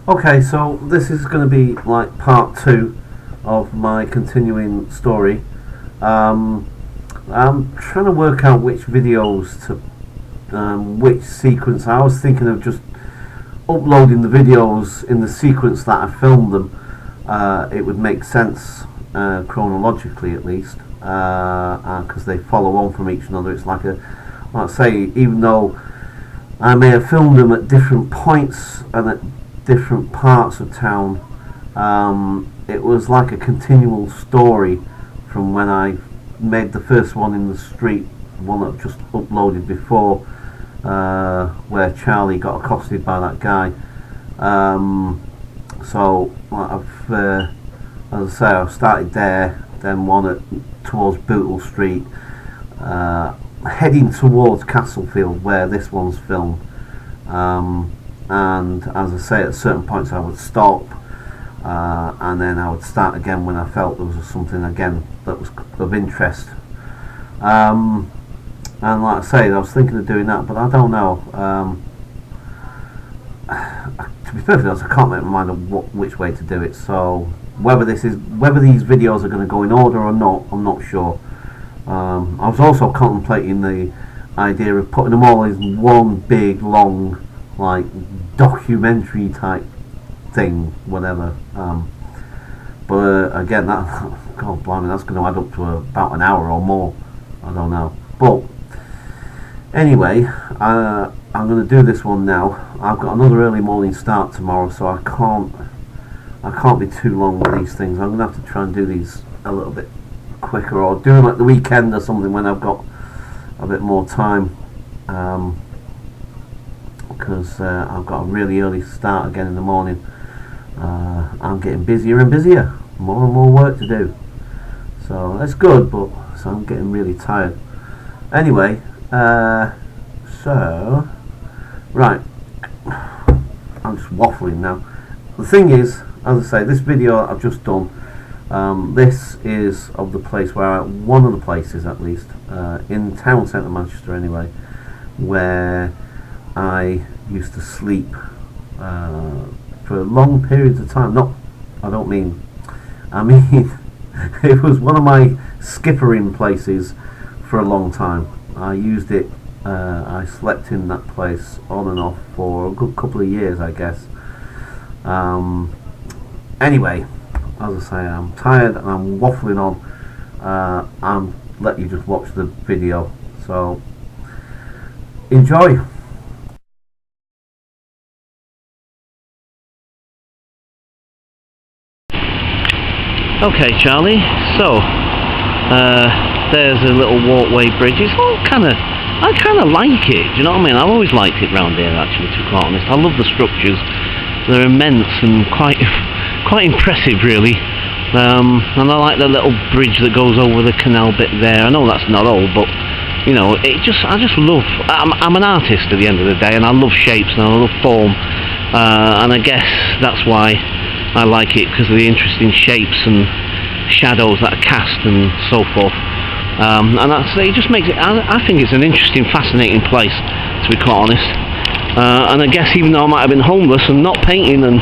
Okay, so this is going to be like part two of my continuing story. I'm trying to work out which videos to, which sequence. I was thinking of just uploading the videos in the sequence that I filmed them. It would make sense chronologically, at least, because they follow on from each other. It's like like I say, even though I may have filmed them at different points and at different parts of town, it was like a continual story from when I made the first one in the street, one that I just uploaded before, where Charlie got accosted by that guy. So as I say, I started there, then one towards Bootle Street, heading towards Castlefield where this one's filmed. And as I say, at certain points I would stop, and then I would start again when I felt there was something again that was of interest. And like I say, I was thinking of doing that, but I don't know. To be perfectly honest, I can't make my mind of which way to do it. So whether these videos are going to go in order or not, I'm not sure. I was also contemplating the idea of putting them all in one big long, like, documentary type thing, whatever. But again, that, God blimey, that's going to add up to about an hour or more. I don't know. But anyway, I'm going to do this one now. I've got another early morning start tomorrow, so I can't be too long with these things. I'm going to have to try and do these a little bit quicker, or do them at the weekend or something when I've got a bit more time. Because I've got a really early start again in the morning. I'm getting busier and busier, more and more work to do, so that's good, but so I'm getting really tired. Anyway, so right, I'm just waffling now. The thing is, as I say, this video I've just done, this is of the place where one of the places, at least, in town centre Manchester anyway, where I used to sleep for long periods of time. I mean it was one of my skippering places for a long time. I used it, I slept in that place on and off for a good couple of years, I guess. Anyway, as I say, I'm tired and I'm waffling on. I'm let you just watch the video, so enjoy. Okay, Charlie, so there's a little walkway bridge. It's all I kind of like it, do you know what I mean? I've always liked it round here, actually, to be quite honest. I love the structures. They're immense and quite impressive, really. And I like the little bridge that goes over the canal bit there. I know that's not all, but you know, I just love. I'm an artist at the end of the day, and I love shapes and I love form, and I guess that's why I like it, because of the interesting shapes and shadows that are cast and so forth. And it just makes it. I think it's an interesting, fascinating place, to be quite honest. And I guess even though I might have been homeless and not painting and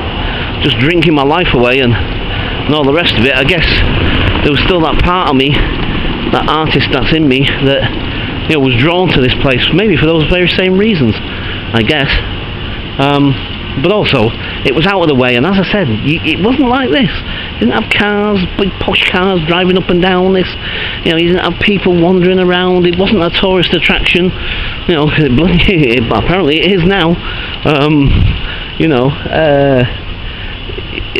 just drinking my life away and all the rest of it, I guess there was still that part of me, that artist that's in me, that, you know, was drawn to this place, maybe for those very same reasons, I guess. But also, it was out of the way, and as I said, it wasn't like this. It didn't have cars, big posh cars driving up and down this. You know, you didn't have people wandering around. It wasn't a tourist attraction. You know, apparently it is now. You know,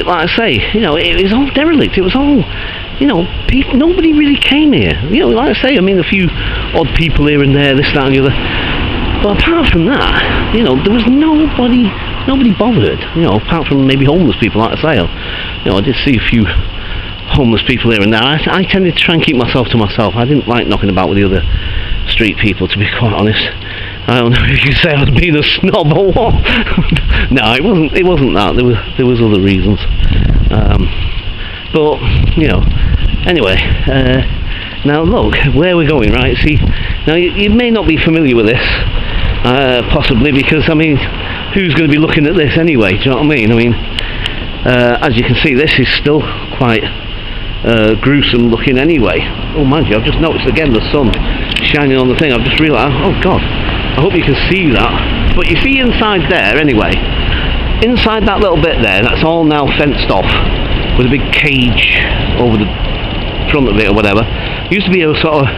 like I say, you know, it was all derelict. It was all, you know, nobody really came here. You know, like I say, I mean, a few odd people here and there, this, that, and the other. But apart from that, you know, there was nobody bothered, you know, apart from maybe homeless people, like I say. You know, I did see a few homeless people here and there. I tended to try and keep myself to myself. I didn't like knocking about with the other street people, to be quite honest. I don't know if you say I was being a snob or what. No, it wasn't that. There was other reasons. But, you know, anyway, now look, where we're going, right? See, now you may not be familiar with this, possibly, because, I mean, who's going to be looking at this anyway, do you know what I mean? I mean, As you can see, this is still quite gruesome looking anyway. Oh, mind you, I've just noticed again the sun shining on the thing. I've just realised, oh god, I hope you can see that. But you see inside there anyway, inside that little bit there, that's all now fenced off with a big cage over the front of it or whatever. It used to be a sort of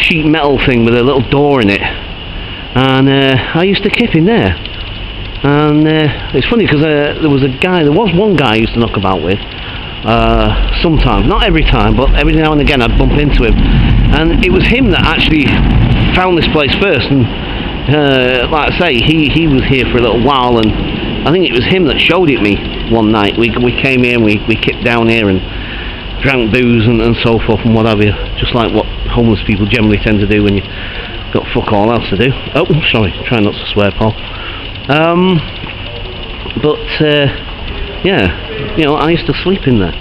sheet metal thing with a little door in it, and I used to kip in there. And it's funny because there was one guy I used to knock about with sometimes, not every time, but every now and again I'd bump into him, and it was him that actually found this place first. And like I say, he was here for a little while, and I think it was him that showed it me one night. We came here and we kicked down here and drank booze and so forth and what have you, just like what homeless people generally tend to do when you've got fuck all else to do. Oh, sorry, try not to swear, Paul. Yeah, you know, I used to sleep in there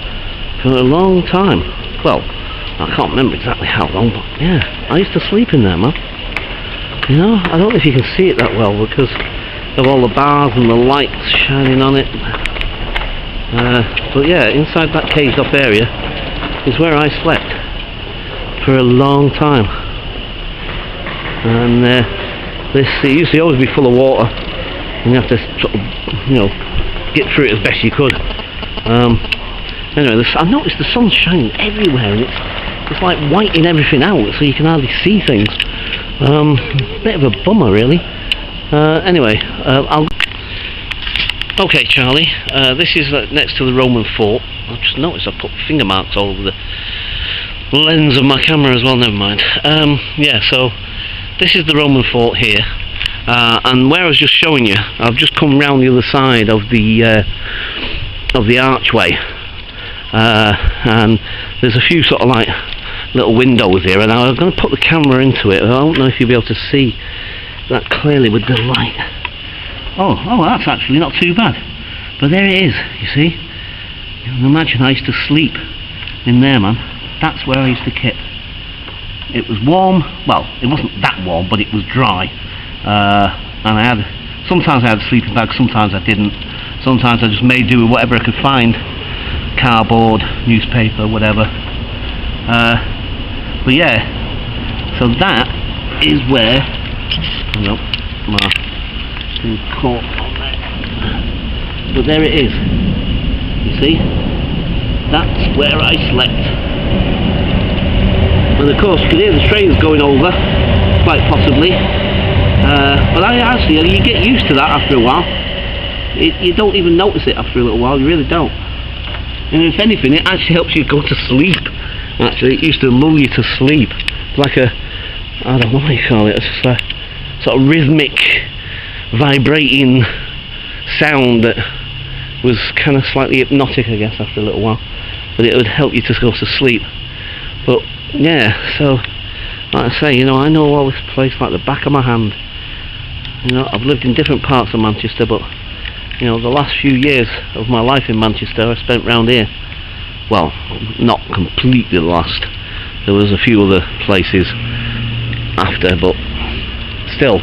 for a long time. Well, I can't remember exactly how long, but yeah, I used to sleep in there, man. You know, I don't know if you can see it that well because of all the bars and the lights shining on it. But yeah, inside that caged off area is where I slept for a long time. And it used to always be full of water, and you have to sort of, you know, get through it as best you could. Anyway, I noticed the sun's shining everywhere, and it's like whiting everything out, so you can hardly see things. Bit of a bummer, really. Anyway, okay, Charlie. This is next to the Roman fort. I've just noticed I put finger marks all over the lens of my camera as well. Never mind. Yeah, so this is the Roman fort here. And where I was just showing you, I've just come round the other side of the archway, and there's a few sort of like little windows here, and I'm going to put the camera into it. I don't know if you'll be able to see that clearly with the light. Oh, that's actually not too bad, but there it is, you see. You can imagine I used to sleep in there, man. That's where I used to kip. It was warm, well, it wasn't that warm, but it was dry. And sometimes I had a sleeping bag, sometimes I didn't. Sometimes I just made do with whatever I could find, cardboard, newspaper, whatever. But yeah, so that is where, caught on there. But there it is, you see, that's where I slept. And of course you could hear the trains going over, quite possibly. But actually, you get used to that after a while. You don't even notice it after a little while, you really don't. And if anything, it actually helps you go to sleep. Actually, it used to lull you to sleep. It's like a, I don't know what you call it, it's just a sort of rhythmic, vibrating sound that was kind of slightly hypnotic, I guess, after a little while. But it would help you to go to sleep. But yeah, so like I say, you know, I know all this place like the back of my hand. You know, I've lived in different parts of Manchester, but you know, the last few years of my life in Manchester I spent round here. Well, not completely the last. There was a few other places after, but still,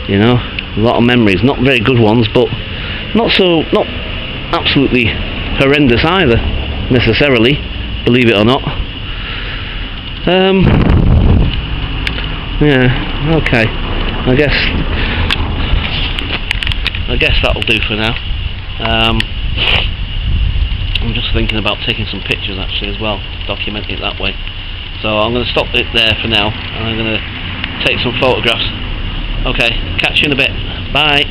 you know, a lot of memories. Not very good ones, but not absolutely horrendous either, necessarily, believe it or not. Yeah, okay. I guess that'll do for now. I'm just thinking about taking some pictures actually as well, document it that way. So I'm going to stop it there for now, and I'm going to take some photographs. Okay, catch you in a bit. Bye.